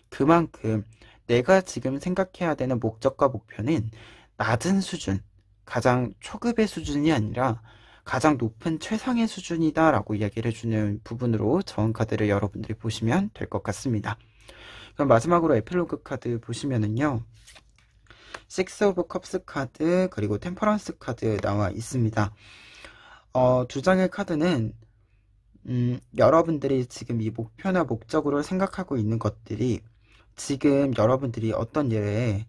그만큼 내가 지금 생각해야 되는 목적과 목표는 낮은 수준, 가장 초급의 수준이 아니라 가장 높은 최상의 수준이다라고 이야기를 해주는 부분으로 저은 카드를 여러분들이 보시면 될 것 같습니다. 그럼 마지막으로 에필로그 카드 보시면은요, 식스 오브 컵스 카드 그리고 템퍼런스 카드 나와 있습니다. 두 장의 카드는 여러분들이 지금 이 목표나 목적으로 생각하고 있는 것들이 지금 여러분들이 어떤 일에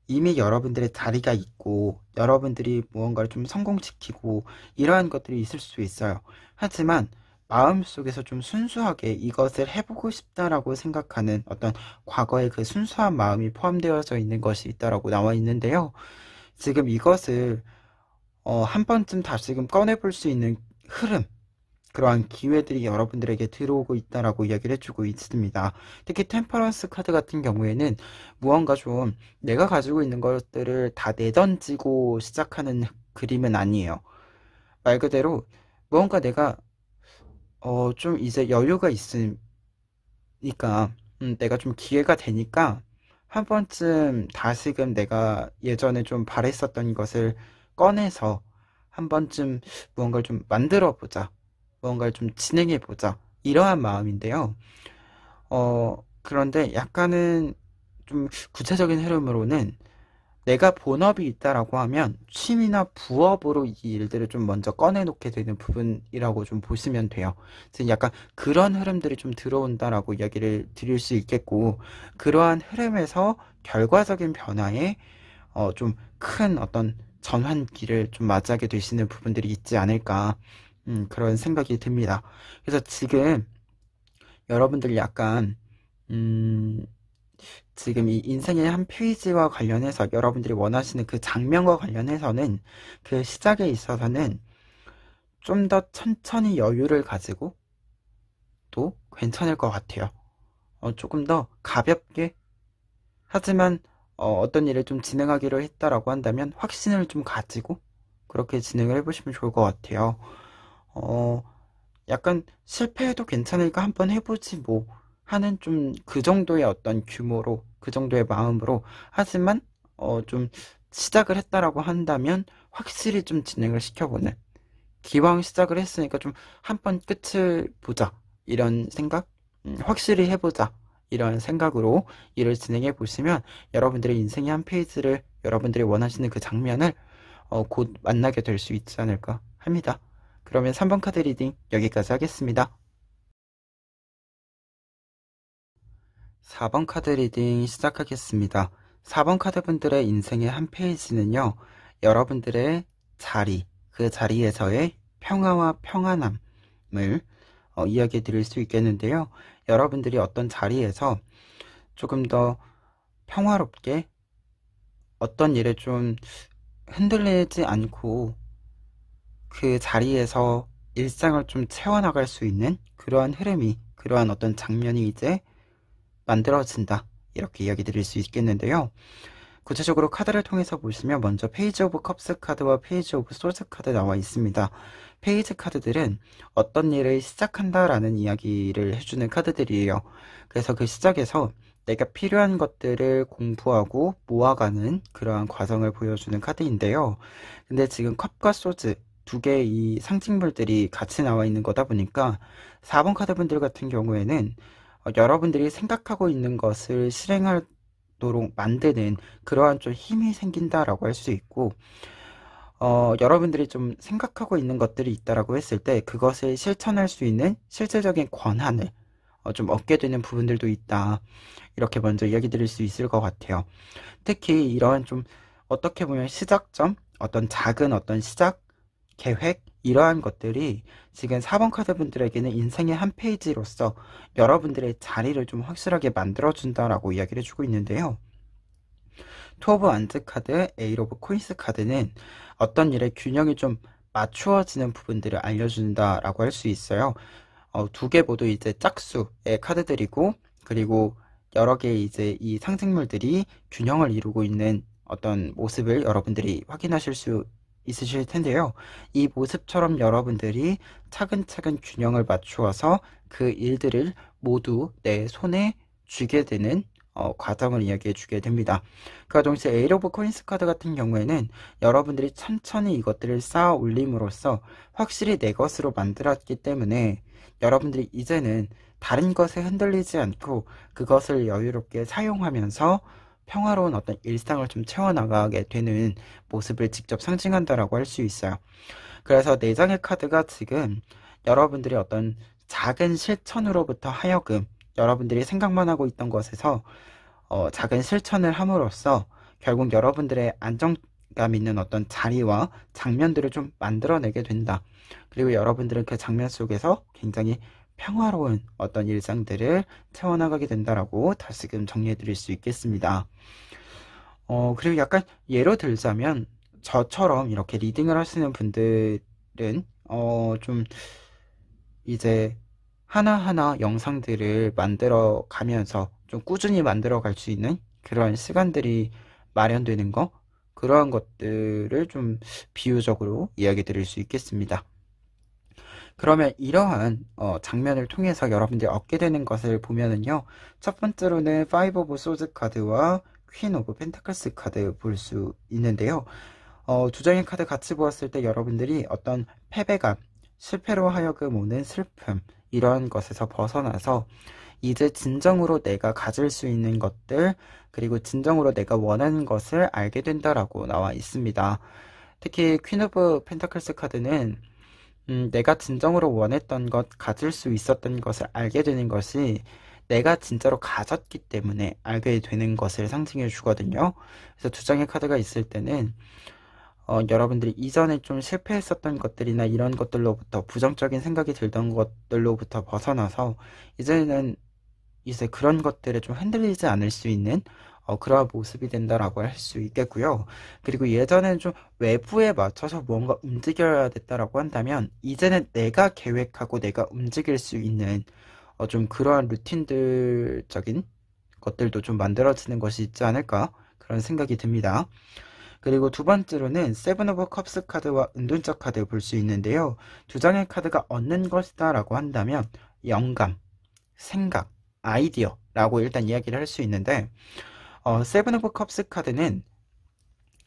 이미 여러분들의 자리가 있고 여러분들이 무언가를 좀 성공시키고 이러한 것들이 있을 수 있어요. 하지만 마음속에서 좀 순수하게 이것을 해보고 싶다라고 생각하는 어떤 과거의 그 순수한 마음이 포함되어져 있는 것이 있다라고 나와 있는데요. 지금 이것을 한 번쯤 다시금 꺼내볼 수 있는 흐름, 그러한 기회들이 여러분들에게 들어오고 있다라고 이야기를 해주고 있습니다. 특히 템퍼런스 카드 같은 경우에는 무언가 좀 내가 가지고 있는 것들을 다 내던지고 시작하는 그림은 아니에요. 말 그대로 무언가 내가 좀 이제 여유가 있으니까 내가 좀 기회가 되니까 한 번쯤 다시금 내가 예전에 좀 바랬었던 것을 꺼내서 한 번쯤 무언가를 좀 만들어 보자, 무언가를 좀 진행해 보자, 이러한 마음인데요. 그런데 약간은 좀 구체적인 흐름으로는 내가 본업이 있다라고 하면 취미나 부업으로 이 일들을 좀 먼저 꺼내놓게 되는 부분이라고 좀 보시면 돼요. 지금 약간 그런 흐름들이 좀 들어온다라고 이야기를 드릴 수 있겠고, 그러한 흐름에서 결과적인 변화에 좀 큰 어떤 전환기를 좀 맞이하게 되시는 부분들이 있지 않을까, 그런 생각이 듭니다. 그래서 지금 여러분들 약간 음, 지금 이 인생의 한 페이지와 관련해서 여러분들이 원하시는 그 장면과 관련해서는 그 시작에 있어서는 좀 더 천천히 여유를 가지고 또 괜찮을 것 같아요. 조금 더 가볍게, 하지만 어떤 일을 좀 진행하기로 했다라고 한다면 확신을 좀 가지고 그렇게 진행을 해보시면 좋을 것 같아요. 어, 약간 실패해도 괜찮으니까 한번 해보지 뭐 하는 좀 그 정도의 어떤 규모로, 그 정도의 마음으로, 하지만 좀 시작을 했다라고 한다면 확실히 좀 진행을 시켜보는, 기왕 시작을 했으니까 좀 한번 끝을 보자 이런 생각, 확실히 해보자 이런 생각으로 일을 진행해 보시면 여러분들의 인생의 한 페이지를, 여러분들이 원하시는 그 장면을 곧 만나게 될 수 있지 않을까 합니다. 그러면 3번 카드 리딩 여기까지 하겠습니다. 4번 카드 리딩 시작하겠습니다. 4번 카드 분들의 인생의 한 페이지는요, 여러분들의 자리, 그 자리에서의 평화와 평안함을 이야기해 드릴 수 있겠는데요. 여러분들이 어떤 자리에서 조금 더 평화롭게 어떤 일에 좀 흔들리지 않고 그 자리에서 일상을 좀 채워나갈 수 있는 그러한 흐름이, 그러한 어떤 장면이 이제 만들어진다, 이렇게 이야기 드릴 수 있겠는데요. 구체적으로 카드를 통해서 보시면 먼저 페이지 오브 컵스 카드와 페이지 오브 소드 카드 나와 있습니다. 페이지 카드들은 어떤 일을 시작한다라는 이야기를 해주는 카드들이에요. 그래서 그 시작에서 내가 필요한 것들을 공부하고 모아가는 그러한 과정을 보여주는 카드인데요. 근데 지금 컵과 소드 두 개의 이 상징물들이 같이 나와 있는 거다 보니까 4번 카드 분들 같은 경우에는 여러분들이 생각하고 있는 것을 실행하도록 만드는 그러한 좀 힘이 생긴다라고 할 수 있고, 여러분들이 좀 생각하고 있는 것들이 있다라고 했을 때 그것을 실천할 수 있는 실질적인 권한을 좀 얻게 되는 부분들도 있다, 이렇게 먼저 이야기 드릴 수 있을 것 같아요. 특히 이러한 좀 어떻게 보면 시작점, 어떤 작은 어떤 시작 계획, 이러한 것들이 지금 4번 카드 분들에게는 인생의 한 페이지로서 여러분들의 자리를 좀 확실하게 만들어준다라고 이야기를 해주고 있는데요. 투 오브 완즈 카드, 에잇 오브 코인스 카드는 어떤 일에 균형이 좀 맞추어지는 부분들을 알려준다라고 할 수 있어요. 두 개 모두 이제 짝수의 카드들이고, 그리고 여러 개의 이제 이 상징물들이 균형을 이루고 있는 어떤 모습을 여러분들이 확인하실 수 있으실 텐데요. 이 모습처럼 여러분들이 차근차근 균형을 맞추어서 그 일들을 모두 내 손에 쥐게 되는 과정을 이야기해 주게 됩니다. 그와 동시에 에잇 오브 코인스 카드 같은 경우에는 여러분들이 천천히 이것들을 쌓아 올림으로써 확실히 내 것으로 만들었기 때문에 여러분들이 이제는 다른 것에 흔들리지 않고 그것을 여유롭게 사용하면서 평화로운 어떤 일상을 좀 채워나가게 되는 모습을 직접 상징한다라고 할 수 있어요. 그래서 4장의 카드가 지금 여러분들이 어떤 작은 실천으로부터 하여금 여러분들이 생각만 하고 있던 것에서 작은 실천을 함으로써 결국 여러분들의 안정감 있는 어떤 자리와 장면들을 좀 만들어내게 된다. 그리고 여러분들은 그 장면 속에서 굉장히 평화로운 어떤 일상들을 채워나가게 된다라고 다시금 정리해 드릴 수 있겠습니다. 그리고 약간 예로 들자면 저처럼 이렇게 리딩을 하시는 분들은 좀 이제 하나하나 영상들을 만들어 가면서 좀 꾸준히 만들어 갈 수 있는 그런 시간들이 마련되는 거, 그러한 것들을 좀 비유적으로 이야기 드릴 수 있겠습니다. 그러면 이러한 장면을 통해서 여러분들이 얻게 되는 것을 보면은요, 첫 번째로는 5 오브 소드 카드와 퀸 오브 펜타클스 카드 볼 수 있는데요. 두 장의 카드 같이 보았을 때 여러분들이 어떤 패배감, 실패로 하여금 오는 슬픔, 이러한 것에서 벗어나서 이제 진정으로 내가 가질 수 있는 것들, 그리고 진정으로 내가 원하는 것을 알게 된다라고 나와 있습니다. 특히 퀸 오브 펜타클스 카드는 내가 진정으로 원했던 것, 가질 수 있었던 것을 알게 되는 것이 내가 진짜로 가졌기 때문에 알게 되는 것을 상징해 주거든요. 그래서 두 장의 카드가 있을 때는 여러분들이 이전에 좀 실패했었던 것들이나 이런 것들로부터 부정적인 생각이 들던 것들로부터 벗어나서 이제는 이제 그런 것들에 좀 흔들리지 않을 수 있는 그러한 모습이 된다라고 할 수 있겠고요. 그리고 예전에는 좀 외부에 맞춰서 무언가 움직여야 됐다라고 한다면 이제는 내가 계획하고 내가 움직일 수 있는 좀 그러한 루틴들적인 것들도 좀 만들어지는 것이 있지 않을까 그런 생각이 듭니다. 그리고 두 번째로는 세븐 오브 컵스 카드와 은둔자 카드 볼 수 있는데요. 두 장의 카드가 얻는 것이다 라고 한다면 영감, 생각, 아이디어 라고 일단 이야기를 할 수 있는데 세븐 오브 컵스 카드는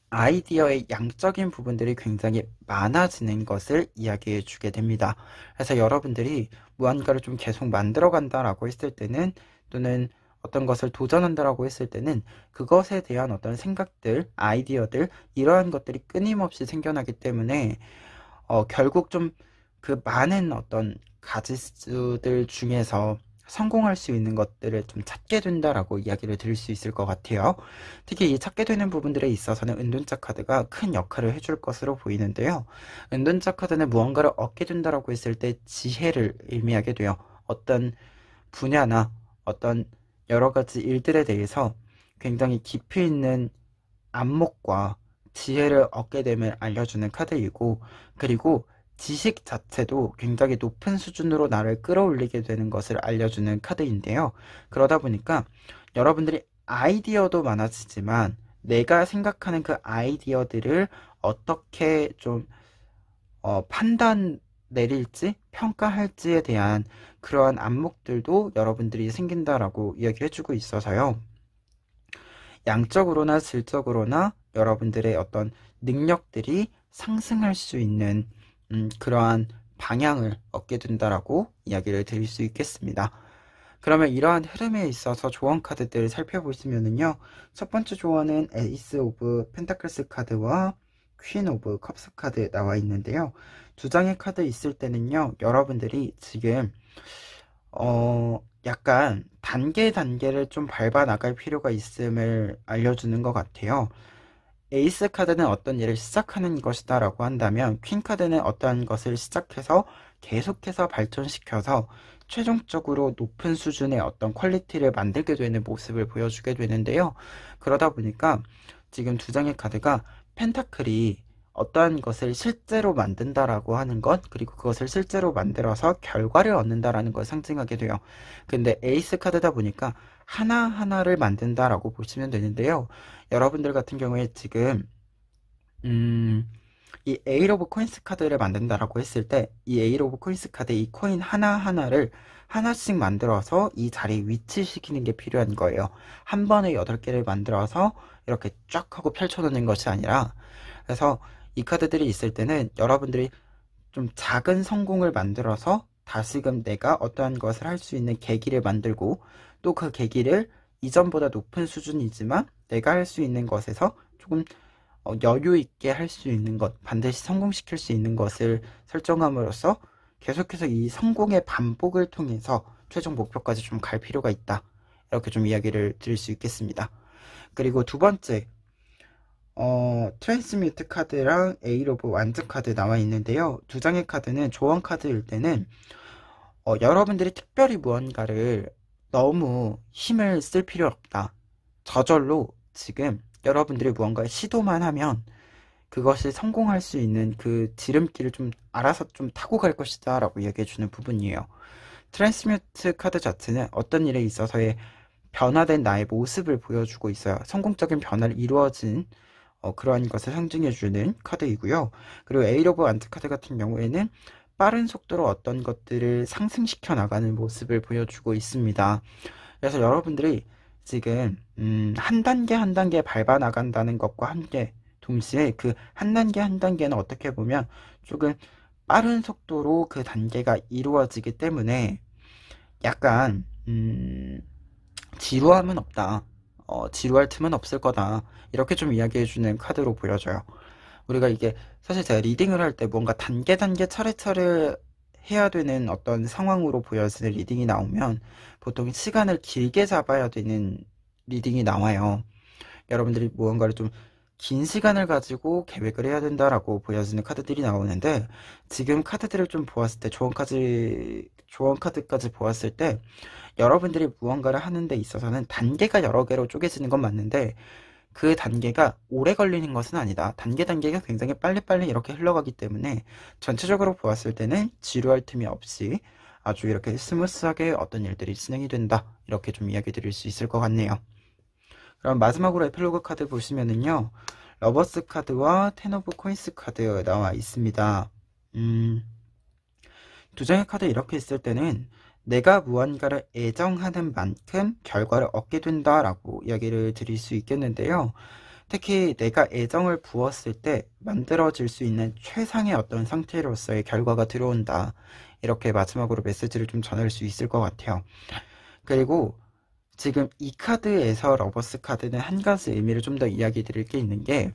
아이디어의 양적인 부분들이 굉장히 많아지는 것을 이야기해 주게 됩니다. 그래서 여러분들이 무언가를 좀 계속 만들어 간다라고 했을 때는, 또는 어떤 것을 도전한다라고 했을 때는 그것에 대한 어떤 생각들, 아이디어들, 이러한 것들이 끊임없이 생겨나기 때문에 결국 좀 그 많은 어떤 가지수들 중에서 성공할 수 있는 것들을 좀 찾게 된다라고 이야기를 드릴 수 있을 것 같아요. 특히 이 찾게 되는 부분들에 있어서는 은둔자 카드가 큰 역할을 해줄 것으로 보이는데요. 은둔자 카드는 무언가를 얻게 된다라고 했을 때 지혜를 의미하게 돼요. 어떤 분야나 어떤 여러 가지 일들에 대해서 굉장히 깊이 있는 안목과 지혜를 얻게 됨을 알려주는 카드이고, 그리고 지식 자체도 굉장히 높은 수준으로 나를 끌어올리게 되는 것을 알려주는 카드인데요. 그러다 보니까 여러분들이 아이디어도 많아지지만 내가 생각하는 그 아이디어들을 어떻게 좀 판단 내릴지, 평가할지에 대한 그러한 안목들도 여러분들이 생긴다라고 이야기를 해주고 있어서요. 양적으로나 질적으로나 여러분들의 어떤 능력들이 상승할 수 있는 그러한 방향을 얻게 된다라고 이야기를 드릴 수 있겠습니다. 그러면 이러한 흐름에 있어서 조언 카드들을 살펴보시면은요, 첫 번째 조언은 에이스 오브 펜타클스 카드와 퀸 오브 컵스 카드 나와 있는데요. 두 장의 카드 있을 때는요, 여러분들이 지금 약간 단계를 좀 밟아 나갈 필요가 있음을 알려주는 것 같아요. 에이스 카드는 어떤 일을 시작하는 것이다 라고 한다면, 퀸 카드는 어떠한 것을 시작해서 계속해서 발전시켜서 최종적으로 높은 수준의 어떤 퀄리티를 만들게 되는 모습을 보여주게 되는데요. 그러다 보니까 지금 두 장의 카드가 펜타클이 어떠한 것을 실제로 만든다라고 하는 것, 그리고 그것을 실제로 만들어서 결과를 얻는다라는 걸 상징하게 돼요. 근데 에이스 카드다 보니까 하나하나를 만든다라고 보시면 되는데요. 여러분들 같은 경우에 지금 이 에일 오브 코인스 카드를 만든다라고 했을 때, 이 에일 오브 코인스 카드 이 코인 하나하나를 하나씩 만들어서 이 자리에 위치시키는 게 필요한 거예요. 한 번에 8개를 만들어서 이렇게 쫙 하고 펼쳐놓는 것이 아니라, 그래서 이 카드들이 있을 때는 여러분들이 좀 작은 성공을 만들어서 다시금 내가 어떠한 것을 할 수 있는 계기를 만들고, 또 그 계기를 이전보다 높은 수준이지만 내가 할 수 있는 것에서 조금 여유 있게 할 수 있는 것, 반드시 성공시킬 수 있는 것을 설정함으로써 계속해서 이 성공의 반복을 통해서 최종 목표까지 좀 갈 필요가 있다. 이렇게 좀 이야기를 드릴 수 있겠습니다. 그리고 두 번째, 트랜스뮤트 카드랑 에일 오브 완즈 카드 나와 있는데요. 두 장의 카드는 조언 카드일 때는 여러분들이 특별히 무언가를 너무 힘을 쓸 필요 없다. 저절로 지금 여러분들이 무언가 시도만 하면 그것이 성공할 수 있는 그 지름길을 좀 알아서 좀 타고 갈 것이다 라고 얘기해주는 부분이에요. 트랜스뮤트 카드 자체는 어떤 일에 있어서의 변화된 나의 모습을 보여주고 있어요. 성공적인 변화를 이루어진 그러한 것을 상징해주는 카드이고요. 그리고 에일 오브 완즈 카드 같은 경우에는 빠른 속도로 어떤 것들을 상승시켜 나가는 모습을 보여주고 있습니다. 그래서 여러분들이 지금 한 단계 한 단계 밟아 나간다는 것과 함께 동시에 그 한 단계 한 단계는 어떻게 보면 조금 빠른 속도로 그 단계가 이루어지기 때문에 약간 지루함은 없다. 지루할 틈은 없을 거다. 이렇게 좀 이야기해주는 카드로 보여져요. 우리가 이게 사실 제가 리딩을 할 때 뭔가 단계 차례차례 해야 되는 어떤 상황으로 보여지는 리딩이 나오면 보통 시간을 길게 잡아야 되는 리딩이 나와요. 여러분들이 무언가를 좀 긴 시간을 가지고 계획을 해야 된다라고 보여지는 카드들이 나오는데, 지금 카드들을 좀 보았을 때, 조언 카드까지 보았을 때 여러분들이 무언가를 하는 데 있어서는 단계가 여러 개로 쪼개지는 건 맞는데 그 단계가 오래 걸리는 것은 아니다. 단계가 굉장히 빨리빨리 이렇게 흘러가기 때문에 전체적으로 보았을 때는 지루할 틈이 없이 아주 이렇게 스무스하게 어떤 일들이 진행이 된다. 이렇게 좀 이야기 드릴 수 있을 것 같네요. 그럼 마지막으로 에필로그 카드 보시면은요, 러버스 카드와 텐 오브 코인스 카드 나와 있습니다. 두 장의 카드 이렇게 있을 때는 내가 무언가를 애정하는 만큼 결과를 얻게 된다라고 이야기를 드릴 수 있겠는데요. 특히 내가 애정을 부었을 때 만들어질 수 있는 최상의 어떤 상태로서의 결과가 들어온다. 이렇게 마지막으로 메시지를 좀 전할 수 있을 것 같아요. 그리고 지금 이 카드에서 러버스 카드는 한 가지 의미를 좀 더 이야기 드릴 게 있는 게,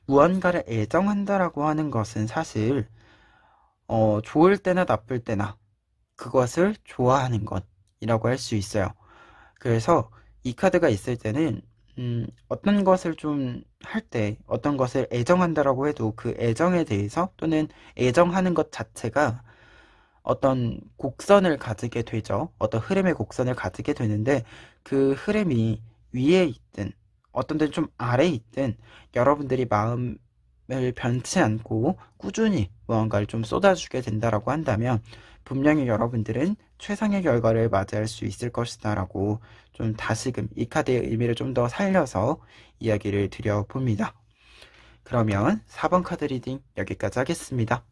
무언가를 애정한다라고 하는 것은 사실 좋을 때나 나쁠 때나 그것을 좋아하는 것이라고 할 수 있어요. 그래서 이 카드가 있을 때는 어떤 것을 좀 할 때, 어떤 것을 애정한다라고 해도 그 애정에 대해서 또는 애정하는 것 자체가 어떤 곡선을 가지게 되죠. 어떤 흐름의 곡선을 가지게 되는데 그 흐름이 위에 있든 어떤 데는 좀 아래에 있든 여러분들이 마음을 변치 않고 꾸준히 무언가를 좀 쏟아주게 된다라고 한다면 분명히 여러분들은 최상의 결과를 맞이할 수 있을 것이다 라고 좀 다시금 이 카드의 의미를 좀 더 살려서 이야기를 드려봅니다. 그러면 4번 카드 리딩 여기까지 하겠습니다.